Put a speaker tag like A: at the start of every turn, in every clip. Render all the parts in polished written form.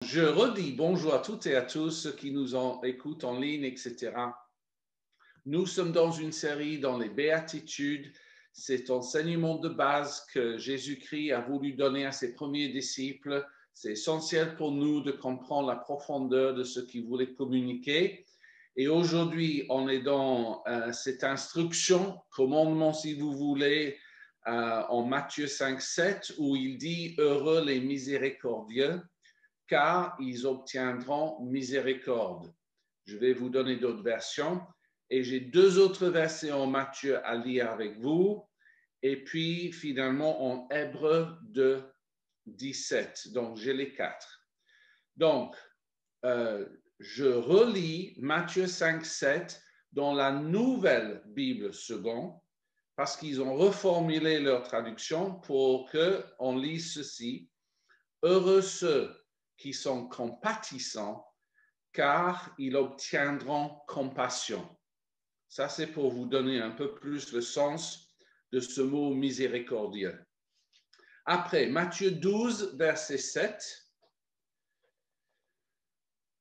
A: Je redis bonjour à toutes et à tous ceux qui nous écoutent en ligne, etc. Nous sommes dans une série dans les béatitudes. Cet enseignement de base que Jésus-Christ a voulu donner à ses premiers disciples. C'est essentiel pour nous de comprendre la profondeur de ce qu'il voulait communiquer. Et aujourd'hui, on est dans cette instruction, commandement si vous voulez, en Matthieu 5, 7, où il dit « Heureux les miséricordieux » car ils obtiendront miséricorde. Je vais vous donner d'autres versions. Et j'ai deux autres versets en Matthieu à lire avec vous. Et puis, finalement, en Hébreux 2, 17. Donc, j'ai les quatre. Donc, je relis Matthieu 5, 7 dans la nouvelle Bible seconde, parce qu'ils ont reformulé leur traduction pour qu'on lise ceci. Heureux ceux qui sont compatissants, car ils obtiendront compassion. Ça, c'est pour vous donner un peu plus le sens de ce mot miséricordieux. Après, Matthieu 12, verset 7.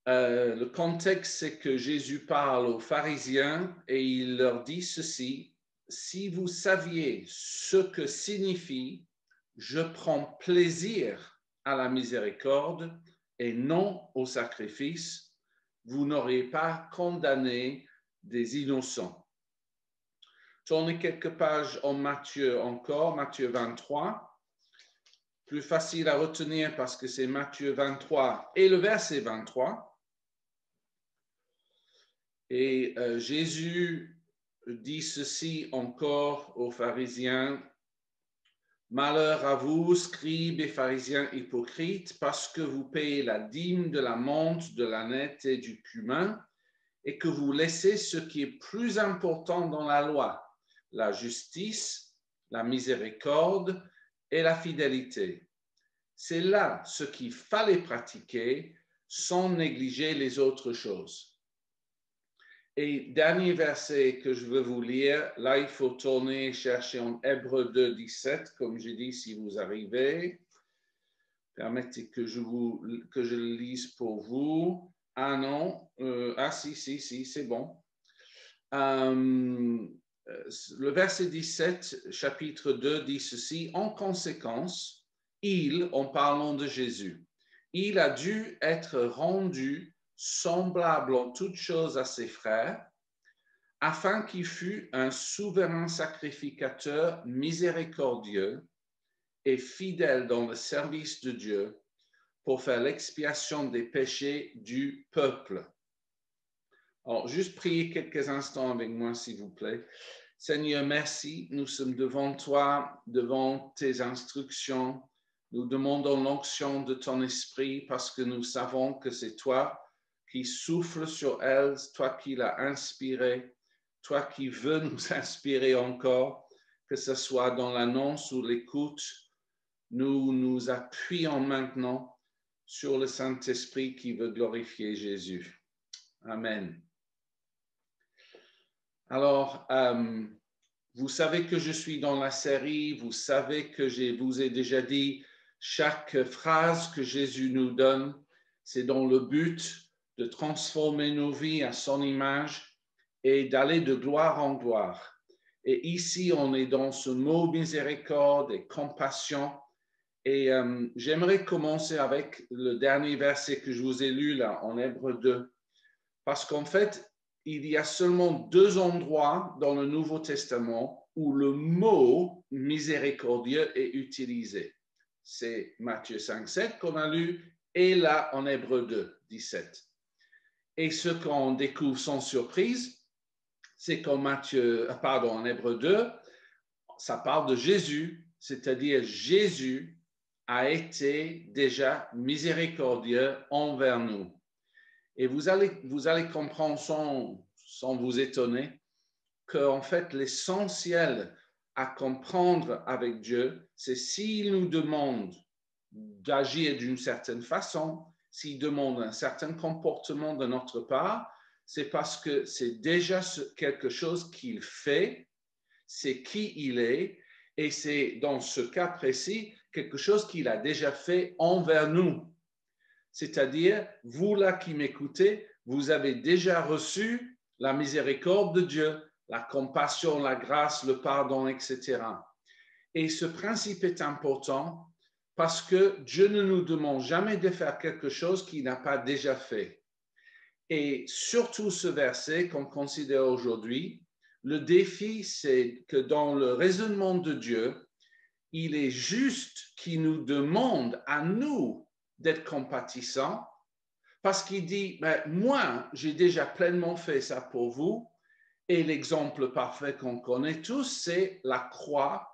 A: Le contexte, c'est que Jésus parle aux pharisiens et il leur dit ceci. Si vous saviez ce que signifie « je prends plaisir à la miséricorde » et non au sacrifice, vous n'aurez pas condamné des innocents. Tournez quelques pages en Matthieu encore, Matthieu 23. Plus facile à retenir parce que c'est Matthieu 23 et le verset 23. Et Jésus dit ceci encore aux pharisiens. Malheur à vous, scribes et pharisiens hypocrites, parce que vous payez la dîme de la menthe, de l'âneth et du cumin, et que vous laissez ce qui est plus important dans la loi, la justice, la miséricorde et la fidélité. C'est là ce qu'il fallait pratiquer sans négliger les autres choses. Et dernier verset que je veux vous lire, là il faut tourner, chercher en Hébreux 2, 17, comme j'ai dit, si vous arrivez. Permettez que je le lise pour vous. Ah non, si, c'est bon. Le verset 17, chapitre 2, dit ceci. En conséquence, en parlant de Jésus, il a dû être rendu semblable en toutes choses à ses frères, afin qu'il fût un souverain sacrificateur miséricordieux et fidèle dans le service de Dieu pour faire l'expiation des péchés du peuple. Alors, juste priez quelques instants avec moi, s'il vous plaît. Seigneur, merci. Nous sommes devant toi, devant tes instructions. Nous demandons l'onction de ton esprit parce que nous savons que c'est toi qui souffles sur elles, toi qui l'as inspiré, toi qui veux nous inspirer encore, que ce soit dans l'annonce ou l'écoute. Nous nous appuyons maintenant sur le Saint-Esprit qui veut glorifier Jésus. Amen. Alors, vous savez que je suis dans la série, vous savez que je vous ai déjà dit, chaque phrase que Jésus nous donne, c'est dans le but de transformer nos vies à son image et d'aller de gloire en gloire. Et ici, on est dans ce mot miséricorde et compassion. Et j'aimerais commencer avec le dernier verset que je vous ai lu là, en Hébreux 2. Parce qu'en fait, il y a seulement deux endroits dans le Nouveau Testament où le mot miséricordieux est utilisé. C'est Matthieu 5, 7 qu'on a lu et là en Hébreux 2, 17. Et ce qu'on découvre sans surprise, c'est qu'en en Hébreux 2, ça parle de Jésus, c'est-à-dire Jésus a été déjà miséricordieux envers nous. Et vous allez comprendre sans vous étonner qu'en fait, l'essentiel à comprendre avec Dieu, c'est s'il nous demande d'agir d'une certaine façon, s'il demande un certain comportement de notre part, c'est parce que c'est déjà quelque chose qu'il fait, c'est qui il est, et c'est dans ce cas précis quelque chose qu'il a déjà fait envers nous. C'est-à-dire, vous là qui m'écoutez, vous avez déjà reçu la miséricorde de Dieu, la compassion, la grâce, le pardon, etc. Et ce principe est important parce que Dieu ne nous demande jamais de faire quelque chose qu'il n'a pas déjà fait. Et surtout ce verset qu'on considère aujourd'hui, le défi, c'est que dans le raisonnement de Dieu, il est juste qu'il nous demande à nous d'être compatissants parce qu'il dit, moi, j'ai déjà pleinement fait ça pour vous. Et l'exemple parfait qu'on connaît tous, c'est la croix.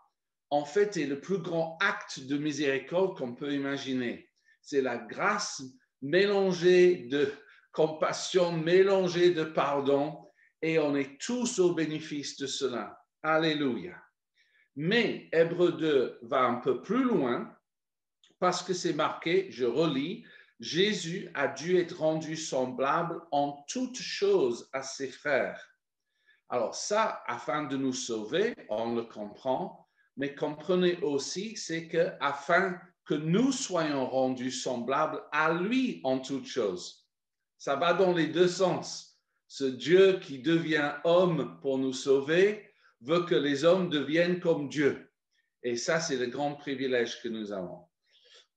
A: En fait, est le plus grand acte de miséricorde qu'on peut imaginer. C'est la grâce mélangée de compassion, mélangée de pardon, et on est tous au bénéfice de cela. Alléluia. Mais Hébreux 2 va un peu plus loin parce que c'est marqué, je relis, Jésus a dû être rendu semblable en toutes choses à ses frères. Alors ça, afin de nous sauver, on le comprend, mais comprenez aussi, c'est que afin que nous soyons rendus semblables à lui en toutes choses. Ça va dans les deux sens. Ce Dieu qui devient homme pour nous sauver veut que les hommes deviennent comme Dieu. Et ça, c'est le grand privilège que nous avons.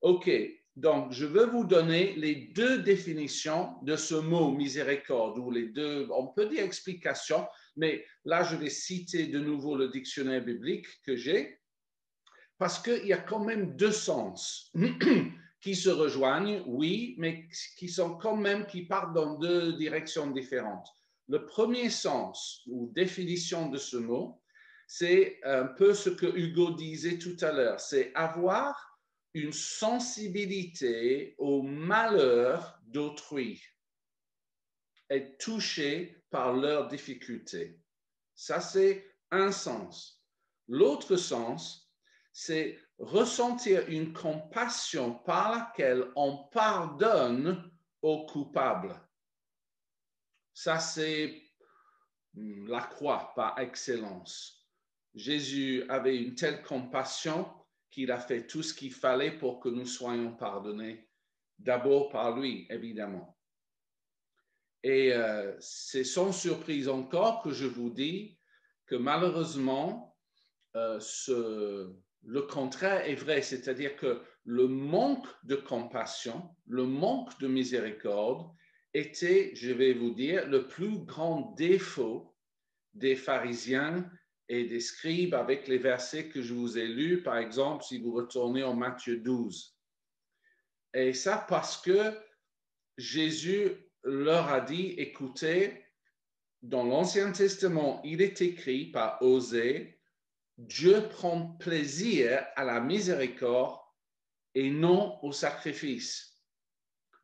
A: OK, donc je veux vous donner les deux définitions de ce mot miséricorde, ou les deux, on peut dire explications, mais là, je vais citer de nouveau le dictionnaire biblique que j'ai, parce qu'il y a quand même deux sens qui se rejoignent, oui, mais qui sont quand même, qui partent dans deux directions différentes. Le premier sens ou définition de ce mot, c'est un peu ce que Hugo disait tout à l'heure, c'est avoir une sensibilité au malheur d'autrui, être touché par leurs difficultés. Ça, c'est un sens. L'autre sens, c'est ressentir une compassion par laquelle on pardonne aux coupables. Ça, c'est la croix par excellence. Jésus avait une telle compassion qu'il a fait tout ce qu'il fallait pour que nous soyons pardonnés, d'abord par lui, évidemment. Et c'est sans surprise encore que je vous dis que malheureusement, le contraire est vrai, c'est-à-dire que le manque de compassion, le manque de miséricorde était, je vais vous dire, le plus grand défaut des pharisiens et des scribes avec les versets que je vous ai lus, par exemple, si vous retournez en Matthieu 12. Et ça parce que Jésus leur a dit, écoutez, dans l'Ancien Testament, il est écrit par Osée, Dieu prend plaisir à la miséricorde et non au sacrifice.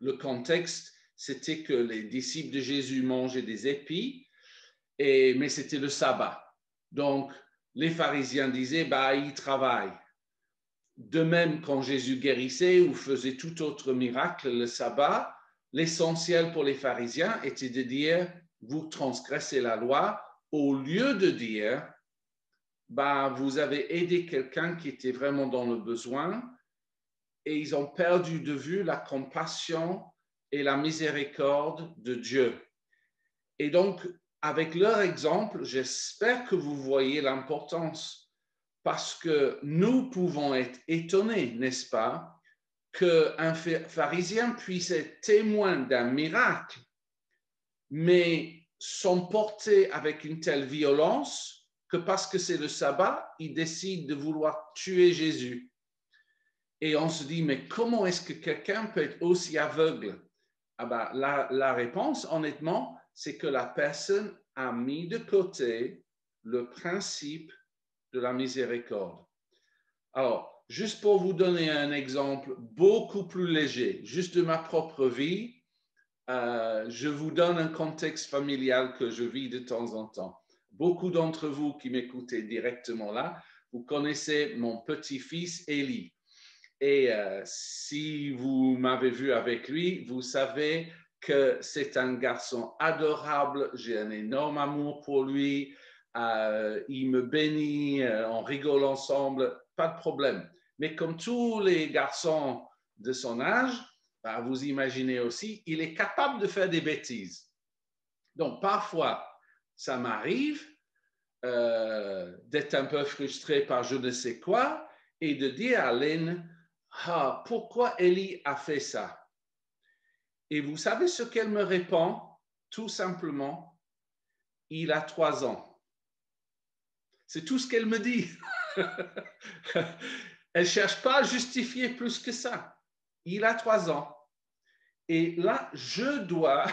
A: Le contexte, c'était que les disciples de Jésus mangeaient des épis, mais c'était le sabbat. Donc, les pharisiens disaient, ils travaillent. De même, quand Jésus guérissait ou faisait tout autre miracle le sabbat, l'essentiel pour les pharisiens était de dire, vous transgressez la loi, au lieu de dire, vous avez aidé quelqu'un qui était vraiment dans le besoin, et ils ont perdu de vue la compassion et la miséricorde de Dieu. Et donc, avec leur exemple, j'espère que vous voyez l'importance, parce que nous pouvons être étonnés, n'est-ce pas, qu'un pharisien puisse être témoin d'un miracle, mais s'emporter avec une telle violence que parce que c'est le sabbat, il décide de vouloir tuer Jésus. Et on se dit, mais comment est-ce que quelqu'un peut être aussi aveugle? La réponse, honnêtement, c'est que la personne a mis de côté le principe de la miséricorde. Alors, juste pour vous donner un exemple beaucoup plus léger, juste de ma propre vie, je vous donne un contexte familial que je vis de temps en temps. Beaucoup d'entre vous qui m'écoutez directement là, vous connaissez mon petit-fils Élie. Et si vous m'avez vu avec lui, vous savez que c'est un garçon adorable. J'ai un énorme amour pour lui. Il me bénit, on rigole ensemble, pas de problème. Mais comme tous les garçons de son âge, bah, vous imaginez aussi, il est capable de faire des bêtises. Donc, parfois, ça m'arrive d'être un peu frustré par je ne sais quoi et de dire à Lynn, ah, pourquoi Ellie a fait ça? Et vous savez ce qu'elle me répond? Tout simplement, il a 3 ans. C'est tout ce qu'elle me dit. Elle ne cherche pas à justifier plus que ça. Il a 3 ans. Et là, je dois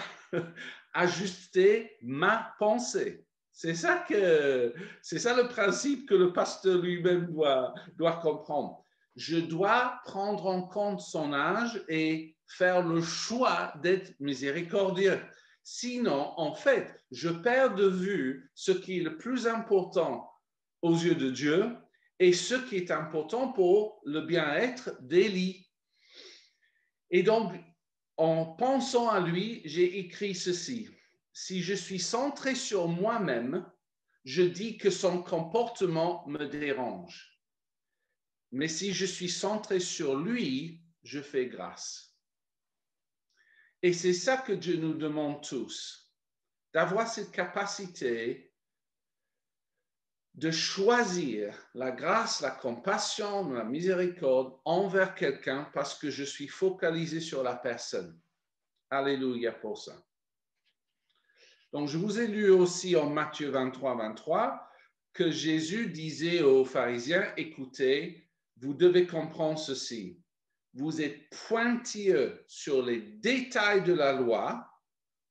A: ajuster ma pensée. C'est ça le principe que le pasteur lui-même doit comprendre. Je dois prendre en compte son âge et faire le choix d'être miséricordieux. Sinon, en fait, je perds de vue ce qui est le plus important aux yeux de Dieu et ce qui est important pour le bien-être d'Élie. Et donc, en pensant à lui, j'ai écrit ceci. Si je suis centré sur moi-même, je dis que son comportement me dérange. Mais si je suis centré sur lui, je fais grâce. Et c'est ça que Dieu nous demande tous, d'avoir cette capacité de choisir la grâce, la compassion, la miséricorde envers quelqu'un parce que je suis focalisé sur la personne. Alléluia pour ça. Donc, je vous ai lu aussi en Matthieu 23, 23 que Jésus disait aux pharisiens, écoutez, vous devez comprendre ceci. Vous êtes pointilleux sur les détails de la loi.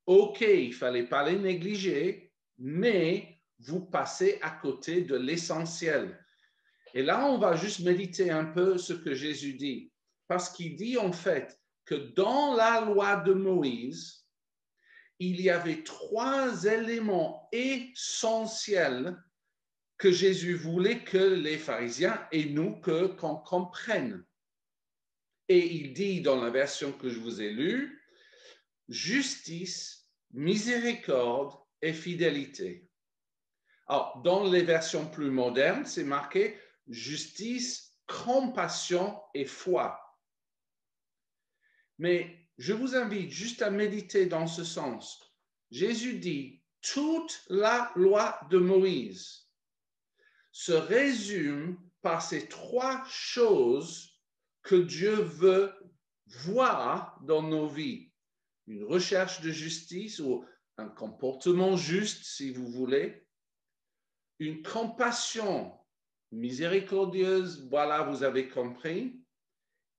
A: OK, il ne fallait pas les négliger, mais vous passez à côté de l'essentiel. Et là, on va juste méditer un peu ce que Jésus dit. Parce qu'il dit en fait que dans la loi de Moïse, il y avait 3 éléments essentiels que Jésus voulait que les pharisiens et nous qu'on comprenne. Et il dit dans la version que je vous ai lue, justice, miséricorde et fidélité. Alors, dans les versions plus modernes, c'est marqué justice, compassion et foi. Mais je vous invite juste à méditer dans ce sens. Jésus dit, toute la loi de Moïse se résume par ces 3 choses que Dieu veut voir dans nos vies. Une recherche de justice ou un comportement juste, si vous voulez. Une compassion miséricordieuse, voilà, vous avez compris.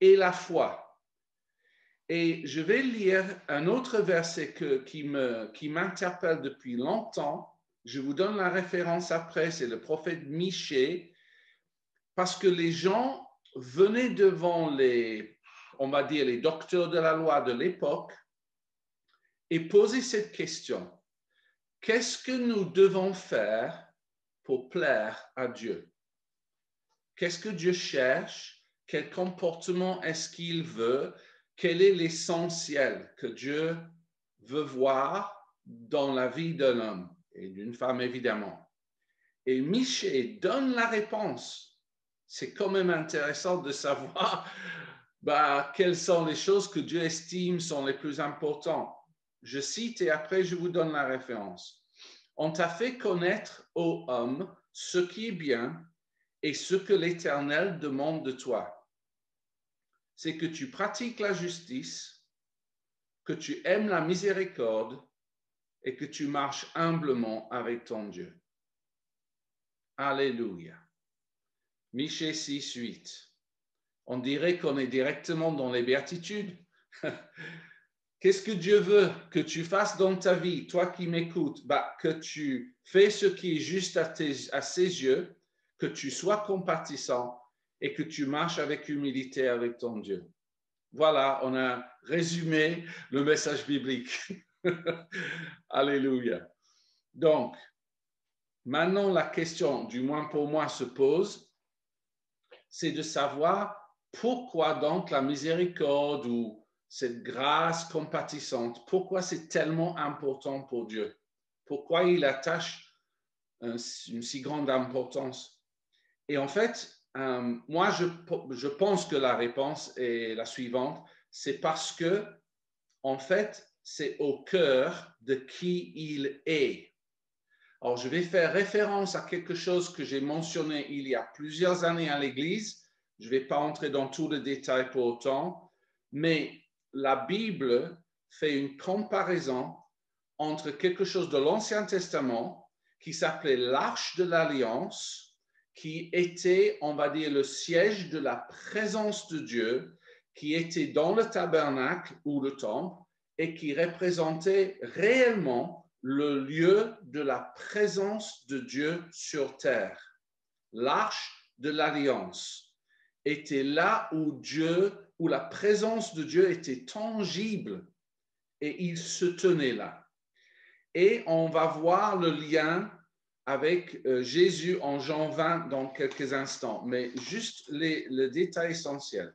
A: Et la foi. Et je vais lire un autre verset qui m'interpelle depuis longtemps. Je vous donne la référence après, c'est le prophète Michée, parce que les gens venaient devant on va dire, les docteurs de la loi de l'époque et posaient cette question. Qu'est-ce que nous devons faire pour plaire à Dieu? Qu'est-ce que Dieu cherche? Quel comportement est-ce qu'il veut? Quel est l'essentiel que Dieu veut voir dans la vie d'un homme et d'une femme, évidemment? Et Michée donne la réponse. C'est quand même intéressant de savoir quelles sont les choses que Dieu estime sont les plus importantes. Je cite et après je vous donne la référence. On t'a fait connaître, ô homme, ce qui est bien et ce que l'Éternel demande de toi. C'est que tu pratiques la justice, que tu aimes la miséricorde et que tu marches humblement avec ton Dieu. Alléluia. Michée 6, 8. On dirait qu'on est directement dans les béatitudes. Qu'est-ce que Dieu veut que tu fasses dans ta vie, toi qui m'écoutes? Que tu fais ce qui est juste à ses yeux, que tu sois compatissant et que tu marches avec humilité avec ton Dieu. Voilà, on a résumé le message biblique. Alléluia. Donc, maintenant la question, du moins pour moi, se pose, c'est de savoir pourquoi donc la miséricorde ou cette grâce compatissante, pourquoi c'est tellement important pour Dieu? Pourquoi il attache une si grande importance? Et en fait, moi, je pense que la réponse est la suivante. c'est parce que, en fait, c'est au cœur de qui il est. Alors, je vais faire référence à quelque chose que j'ai mentionné il y a plusieurs années à l'Église. Je ne vais pas entrer dans tous les détails pour autant, mais la Bible fait une comparaison entre quelque chose de l'Ancien Testament qui s'appelait l'Arche de l'Alliance, qui était, on va dire, le siège de la présence de Dieu, qui était dans le tabernacle ou le temple et qui représentait réellement le lieu de la présence de Dieu sur terre. L'arche de l'Alliance était là où la présence de Dieu était tangible et il se tenait là. Et on va voir le lien avec Jésus en Jean 20 dans quelques instants, mais juste le détail essentiel.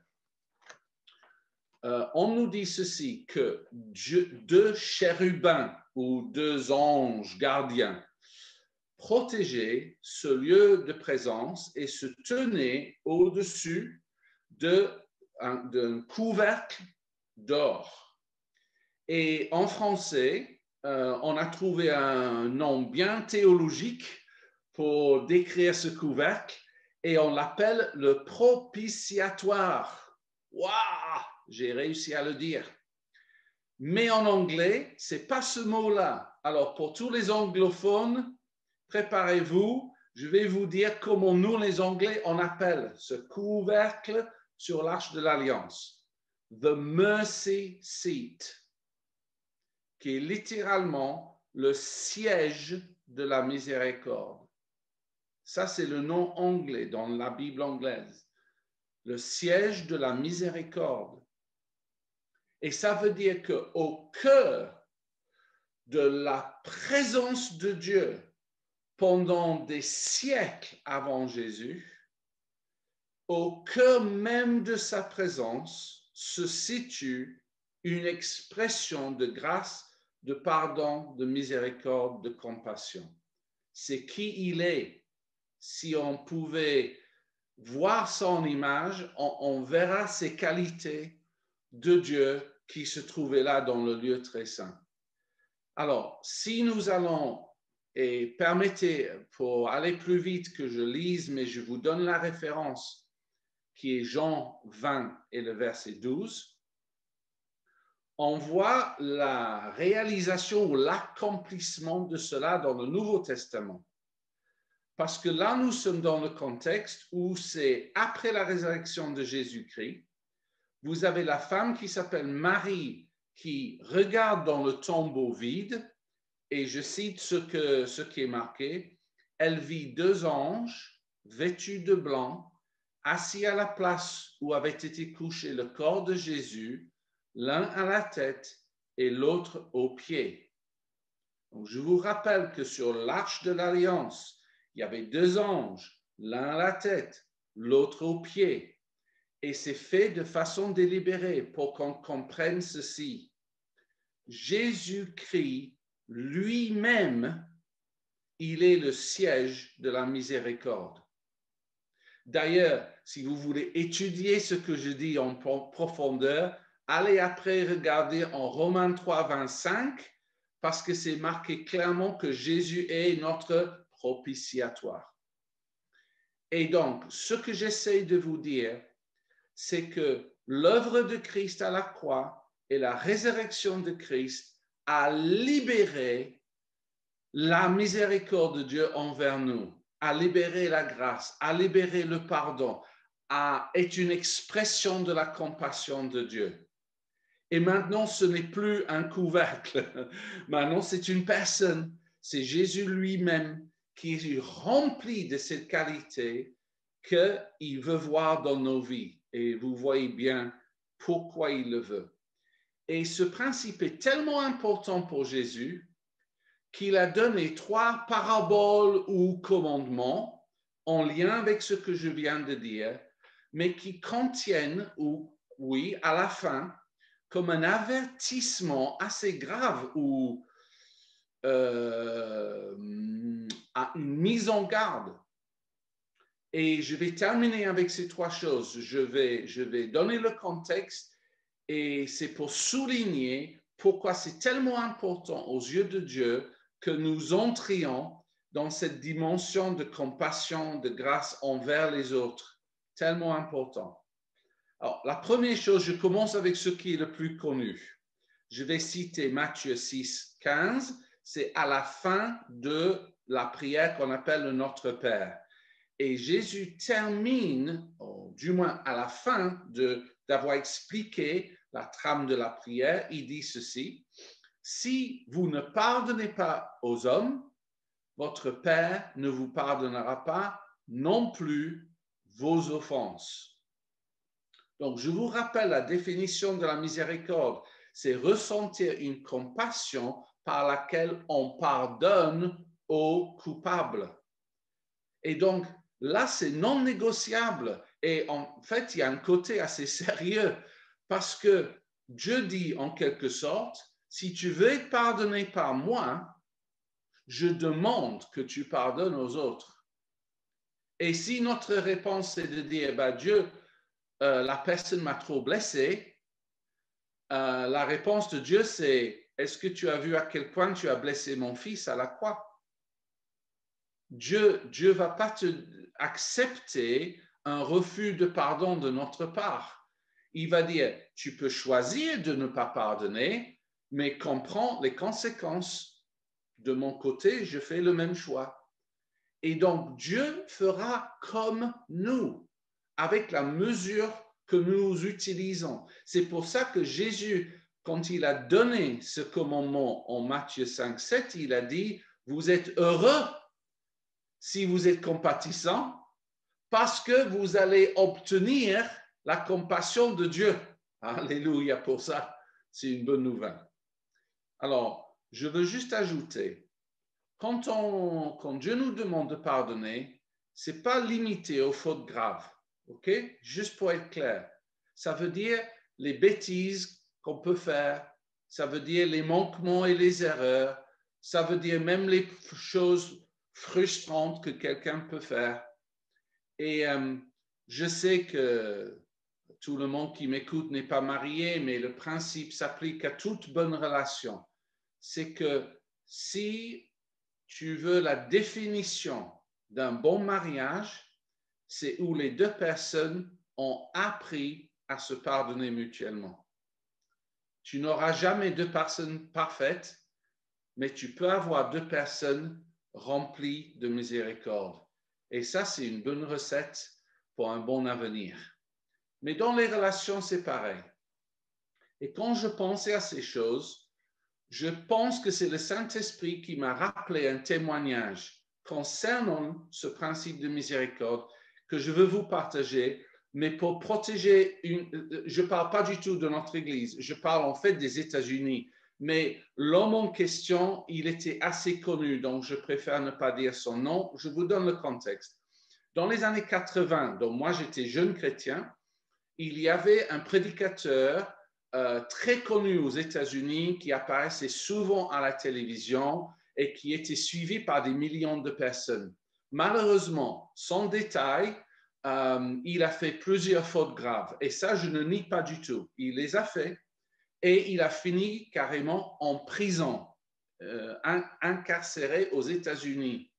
A: On nous dit ceci, que deux chérubins ou deux anges gardiens protégeaient ce lieu de présence et se tenaient au-dessus d'un couvercle d'or. Et en français, on a trouvé un nom bien théologique pour décrire ce couvercle et on l'appelle le propitiatoire. Waouh! J'ai réussi à le dire. Mais en anglais, c'est pas ce mot-là. Alors, pour tous les anglophones, préparez-vous. Je vais vous dire comment nous, les Anglais, on appelle ce couvercle sur l'Arche de l'Alliance. The mercy seat, qui est littéralement le siège de la miséricorde. Ça, c'est le nom anglais dans la Bible anglaise. Le siège de la miséricorde. Et ça veut dire qu'au cœur de la présence de Dieu pendant des siècles avant Jésus, au cœur même de sa présence se situe une expression de grâce, de pardon, de miséricorde, de compassion. C'est qui il est. Si on pouvait voir son image, on verra ces qualités de Dieu qui se trouvait là dans le lieu très saint. Alors, si nous allons, et permettez pour aller plus vite que je lise, mais je vous donne la référence qui est Jean 20 et le verset 12, on voit la réalisation ou l'accomplissement de cela dans le Nouveau Testament. Parce que là, nous sommes dans le contexte où c'est après la résurrection de Jésus-Christ. Vous avez la femme qui s'appelle Marie qui regarde dans le tombeau vide et je cite ce qui est marqué. Elle vit deux anges vêtus de blanc, assis à la place où avait été couché le corps de Jésus, l'un à la tête et l'autre aux pieds. Donc, je vous rappelle que sur l'Arche de l'Alliance, il y avait deux anges, l'un à la tête, l'autre aux pieds. Et c'est fait de façon délibérée pour qu'on comprenne ceci. Jésus-Christ lui-même, il est le siège de la miséricorde. D'ailleurs, si vous voulez étudier ce que je dis en profondeur, allez après regarder en Romains 3, 25, parce que c'est marqué clairement que Jésus est notre propitiatoire. Et donc, ce que j'essaie de vous dire, c'est que l'œuvre de Christ à la croix et la résurrection de Christ a libéré la miséricorde de Dieu envers nous, a libéré la grâce, a libéré le pardon, est une expression de la compassion de Dieu. Et maintenant, ce n'est plus un couvercle. Maintenant, c'est une personne. C'est Jésus lui-même qui est rempli de cette qualité qu'il veut voir dans nos vies. Et vous voyez bien pourquoi il le veut. Et ce principe est tellement important pour Jésus qu'il a donné 3 paraboles ou commandements en lien avec ce que je viens de dire, mais qui contiennent, oui, à la fin, comme un avertissement assez grave ou une mise en garde. Et je vais terminer avec ces 3 choses. Je vais donner le contexte Et c'est pour souligner pourquoi c'est tellement important aux yeux de Dieu que nous entrions dans cette dimension de compassion, de grâce envers les autres. Tellement important. Alors, la première chose, je commence avec ce qui est le plus connu. Je vais citer Matthieu 6, 15. C'est à la fin de la prière qu'on appelle le Notre Père. Et Jésus termine, du moins à la fin d'avoir expliqué la trame de la prière, il dit ceci: si vous ne pardonnez pas aux hommes, votre Père ne vous pardonnera pas non plus vos offenses. Donc, je vous rappelle la définition de la miséricorde, c'est ressentir une compassion par laquelle on pardonne aux coupables. Et donc, là, c'est non négociable. Et en fait, il y a un côté assez sérieux parce que Dieu dit en quelque sorte, si tu veux être pardonné par moi, je demande que tu pardonnes aux autres. Et si notre réponse est de dire, bah, Dieu, la personne m'a trop blessé, la réponse de Dieu, c'est, est-ce que tu as vu à quel point tu as blessé mon fils à la croix? Dieu ne va pas accepter un refus de pardon de notre part. Il va dire, tu peux choisir de ne pas pardonner, mais comprends les conséquences. De mon côté, je fais le même choix. Et donc, Dieu fera comme nous, avec la mesure que nous utilisons. C'est pour ça que Jésus, quand il a donné ce commandement en Matthieu 5, 7, il a dit, vous êtes heureux si vous êtes compatissant, parce que vous allez obtenir la compassion de Dieu. Alléluia pour ça. C'est une bonne nouvelle. Alors, je veux juste ajouter, quand Dieu nous demande de pardonner, ce n'est pas limité aux fautes graves. OK? Juste pour être clair. Ça veut dire les bêtises qu'on peut faire. Ça veut dire les manquements et les erreurs. Ça veut dire même les choses frustrantes que quelqu'un peut faire. Et je sais que tout le monde qui m'écoute n'est pas marié, mais le principe s'applique à toute bonne relation. C'est que si tu veux la définition d'un bon mariage, c'est où les deux personnes ont appris à se pardonner mutuellement. Tu n'auras jamais deux personnes parfaites, mais tu peux avoir deux personnes remplies de miséricorde. Et ça, c'est une bonne recette pour un bon avenir. Mais dans les relations, c'est pareil. Et quand je pensais à ces choses, je pense que c'est le Saint-Esprit qui m'a rappelé un témoignage concernant ce principe de miséricorde que je veux vous partager, mais pour protéger je ne parle pas du tout de notre Église, je parle en fait des États-Unis. Mais l'homme en question, il était assez connu, donc je préfère ne pas dire son nom. Je vous donne le contexte. Dans les années 80, donc moi j'étais jeune chrétien, il y avait un prédicateur très connu aux États-Unis qui apparaissait souvent à la télévision et qui était suivi par des millions de personnes. Malheureusement, sans détail, il a fait plusieurs fautes graves. Et ça, je ne nie pas du tout. Il les a fait et il a fini carrément en prison, incarcéré aux États-Unis.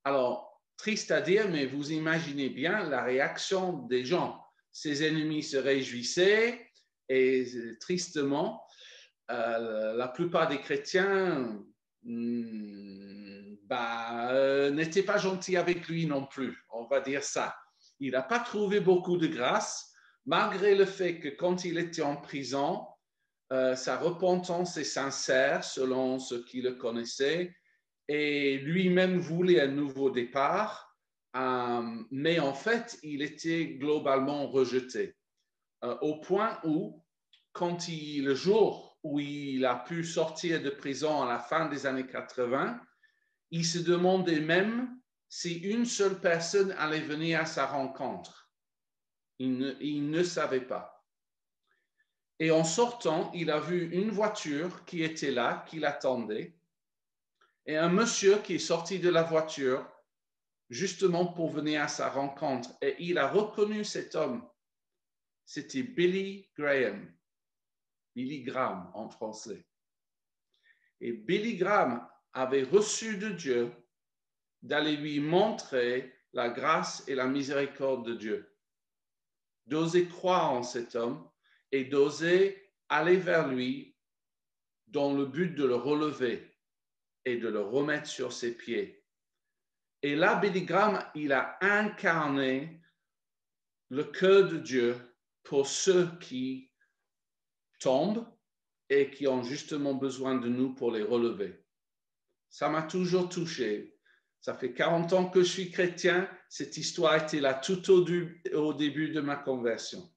A: Alors, triste à dire, mais vous imaginez bien la réaction des gens. Ses ennemis se réjouissaient et tristement, la plupart des chrétiens n'étaient pas gentils avec lui non plus, on va dire ça. Il n'a pas trouvé beaucoup de grâce, malgré le fait que quand il était en prison, sa repentance est sincère selon ceux qui le connaissaient, et lui-même voulait un nouveau départ, mais en fait, il était globalement rejeté, au point où, le jour où il a pu sortir de prison à la fin des années 80, il se demandait même si une seule personne allait venir à sa rencontre. Il ne savait pas. Et en sortant, il a vu une voiture qui était là, qui l'attendait, et un monsieur qui est sorti de la voiture justement pour venir à sa rencontre. Et il a reconnu cet homme. C'était Billy Graham. Billy Graham en français. Et Billy Graham avait reçu de Dieu d'aller lui montrer la grâce et la miséricorde de Dieu, d'oser croire en cet homme et d'oser aller vers lui dans le but de le relever et de le remettre sur ses pieds. Et là, Billy Graham, il a incarné le cœur de Dieu pour ceux qui tombent et qui ont justement besoin de nous pour les relever. Ça m'a toujours touché. Ça fait 40 ans que je suis chrétien. Cette histoire était là tout au début de ma conversion.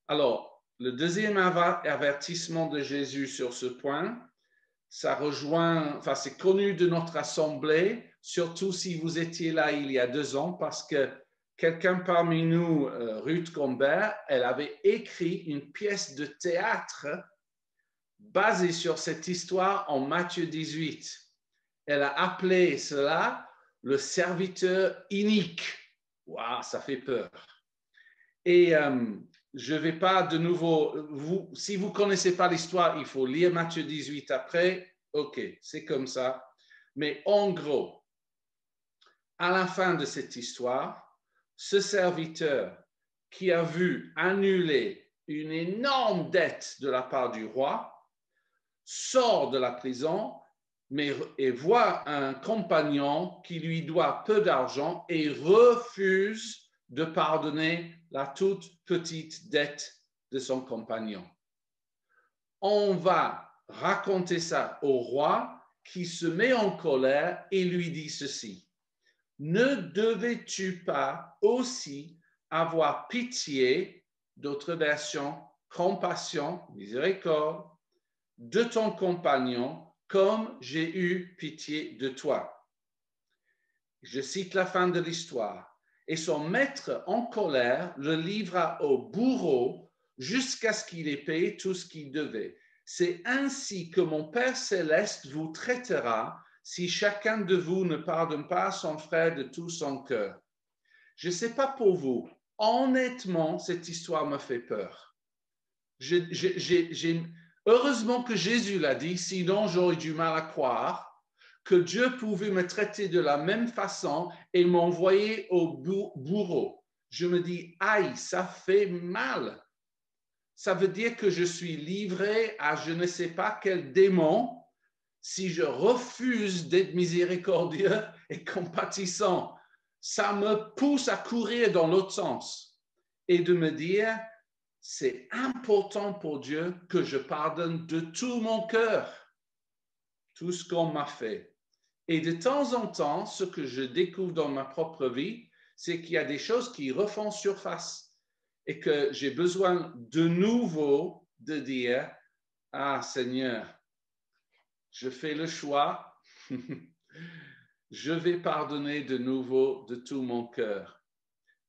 A: Alors, le deuxième avertissement de Jésus sur ce point, ça rejoint, enfin, c'est connu de notre assemblée, surtout si vous étiez là il y a 2 ans, parce que quelqu'un parmi nous, Ruth Gombert, elle avait écrit une pièce de théâtre basée sur cette histoire en Matthieu 18. Elle a appelé cela le serviteur inique. Waouh, ça fait peur. Et je ne vais pas de nouveau, si vous ne connaissez pas l'histoire, il faut lire Matthieu 18 après. OK, c'est comme ça. Mais en gros, à la fin de cette histoire, ce serviteur qui a vu annuler une énorme dette de la part du roi sort de la prison et voit un compagnon qui lui doit peu d'argent et refuse de pardonner la toute petite dette de son compagnon. On va raconter ça au roi qui se met en colère et lui dit ceci. Ne devais-tu pas aussi avoir pitié, d'autres versions, compassion, miséricorde, de ton compagnon comme j'ai eu pitié de toi. Je cite la fin de l'histoire. Et son maître en colère le livra au bourreau jusqu'à ce qu'il ait payé tout ce qu'il devait. C'est ainsi que mon Père céleste vous traitera si chacun de vous ne pardonne pas à son frère de tout son cœur. Je ne sais pas pour vous, honnêtement, cette histoire me fait peur. Heureusement que Jésus l'a dit, sinon j'aurais du mal à croire que Dieu pouvait me traiter de la même façon et m'envoyer au bourreau. Je me dis, aïe, ça fait mal. Ça veut dire que je suis livré à je ne sais pas quel démon si je refuse d'être miséricordieux et compatissant. Ça me pousse à courir dans l'autre sens et de me dire, c'est important pour Dieu que je pardonne de tout mon cœur tout ce qu'on m'a fait. Et de temps en temps, ce que je découvre dans ma propre vie, c'est qu'il y a des choses qui refont surface et que j'ai besoin de nouveau de dire, ah Seigneur, je fais le choix, je vais pardonner de nouveau de tout mon cœur.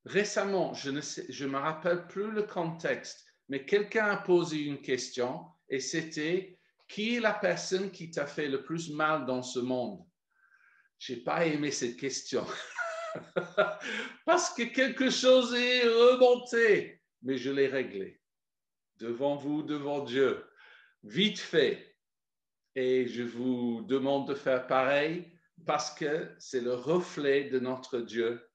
A: Récemment, je ne me rappelle plus le contexte, mais quelqu'un a posé une question et c'était qui est la personne qui t'a fait le plus mal dans ce monde? Je n'ai pas aimé cette question parce que quelque chose est remonté, mais je l'ai réglé devant vous, devant Dieu, vite fait. Et je vous demande de faire pareil parce que c'est le reflet de notre Dieu.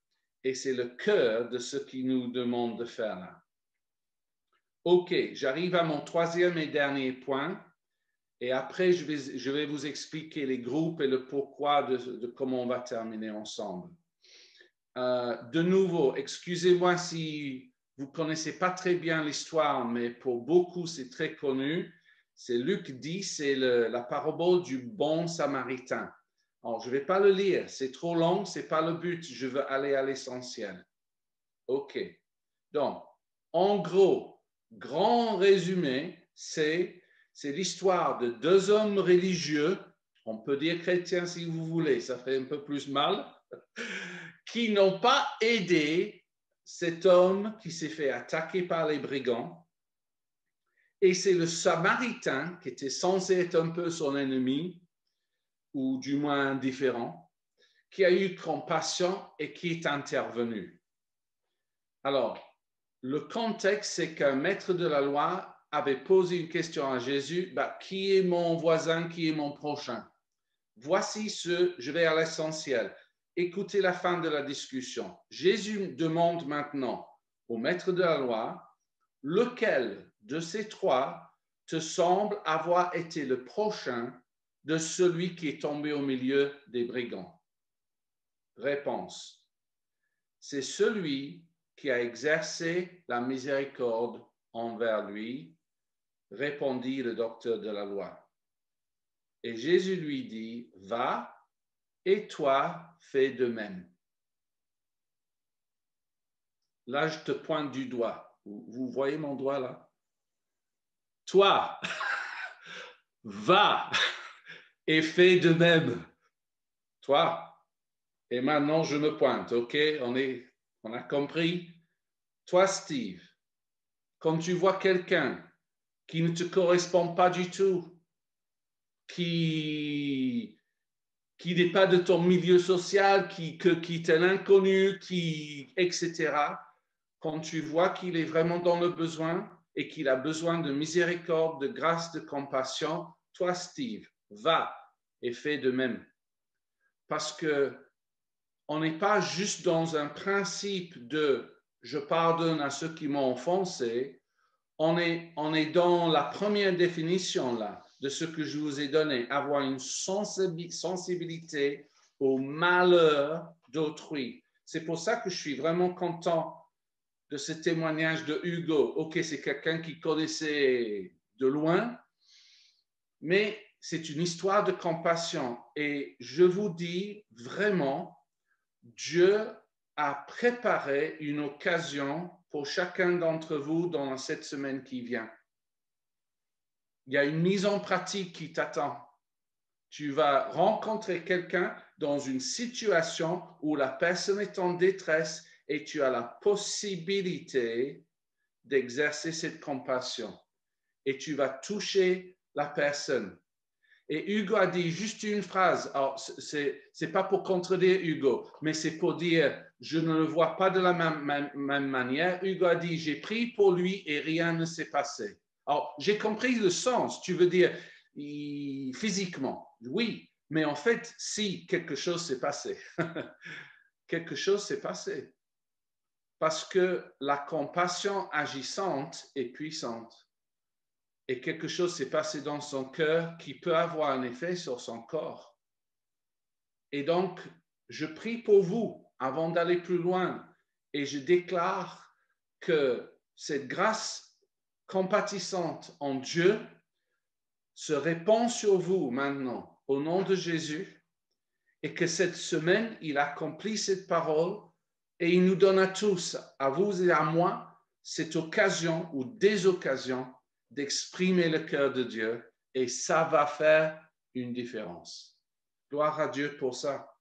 A: Et c'est le cœur de ce qu'il nous demande de faire là. OK, j'arrive à mon troisième et dernier point. Et après, je vais vous expliquer les groupes et le pourquoi de comment on va terminer ensemble. De nouveau, excusez-moi si vous ne connaissez pas très bien l'histoire, mais pour beaucoup, c'est très connu. C'est Luc 10, c'est la parabole du bon samaritain. Alors, je ne vais pas le lire, c'est trop long, ce n'est pas le but, je veux aller à l'essentiel. OK. Donc, en gros, grand résumé, c'est l'histoire de 2 hommes religieux, on peut dire chrétiens si vous voulez, ça fait un peu plus mal, qui n'ont pas aidé cet homme qui s'est fait attaquer par les brigands. Et c'est le Samaritain, qui était censé être un peu son ennemi, ou du moins indifférent, qui a eu compassion et qui est intervenu. Alors, le contexte, c'est qu'un maître de la loi avait posé une question à Jésus, qui est mon voisin, qui est mon prochain? Voici je vais à l'essentiel. Écoutez la fin de la discussion. Jésus demande maintenant au maître de la loi, lequel de ces trois te semble avoir été le prochain de celui qui est tombé au milieu des brigands? Réponse. C'est celui qui a exercé la miséricorde envers lui, répondit le docteur de la loi. Et Jésus lui dit, va, et toi, fais de même. Là, je te pointe du doigt. Vous voyez mon doigt là? Toi, va et fais de même. Toi. Et maintenant, je me pointe, OK? On a compris? Toi, Steve, quand tu vois quelqu'un qui ne te correspond pas du tout, qui n'est pas de ton milieu social, qui est un inconnu, etc., quand tu vois qu'il est vraiment dans le besoin et qu'il a besoin de miséricorde, de grâce, de compassion, toi, Steve, va et fais de même. Parce que on n'est pas juste dans un principe de je pardonne à ceux qui m'ont offensé, on est dans la première définition là de ce que je vous ai donné, avoir une sensibilité au malheur d'autrui. C'est pour ça que je suis vraiment content de ce témoignage de Hugo. Ok, c'est quelqu'un qui connaissait de loin, mais c'est une histoire de compassion. Et je vous dis vraiment, Dieu a préparé une occasion pour chacun d'entre vous dans cette semaine qui vient. Il y a une mise en pratique qui t'attend. Tu vas rencontrer quelqu'un dans une situation où la personne est en détresse et tu as la possibilité d'exercer cette compassion. Et tu vas toucher la personne. Et Hugo a dit juste une phrase. Alors, c'est pas pour contredire Hugo, mais c'est pour dire, je ne le vois pas de la même manière. Hugo a dit, j'ai prié pour lui et rien ne s'est passé. Alors, j'ai compris le sens. Tu veux dire, physiquement, oui. Mais en fait, si quelque chose s'est passé, quelque chose s'est passé. Parce que la compassion agissante est puissante. Et quelque chose s'est passé dans son cœur qui peut avoir un effet sur son corps. Et donc, je prie pour vous avant d'aller plus loin et je déclare que cette grâce compatissante en Dieu se répand sur vous maintenant au nom de Jésus et que cette semaine, il accomplit cette parole et il nous donne à tous, à vous et à moi, cette occasion ou des occasions d'exprimer le cœur de Dieu et ça va faire une différence. Gloire à Dieu pour ça.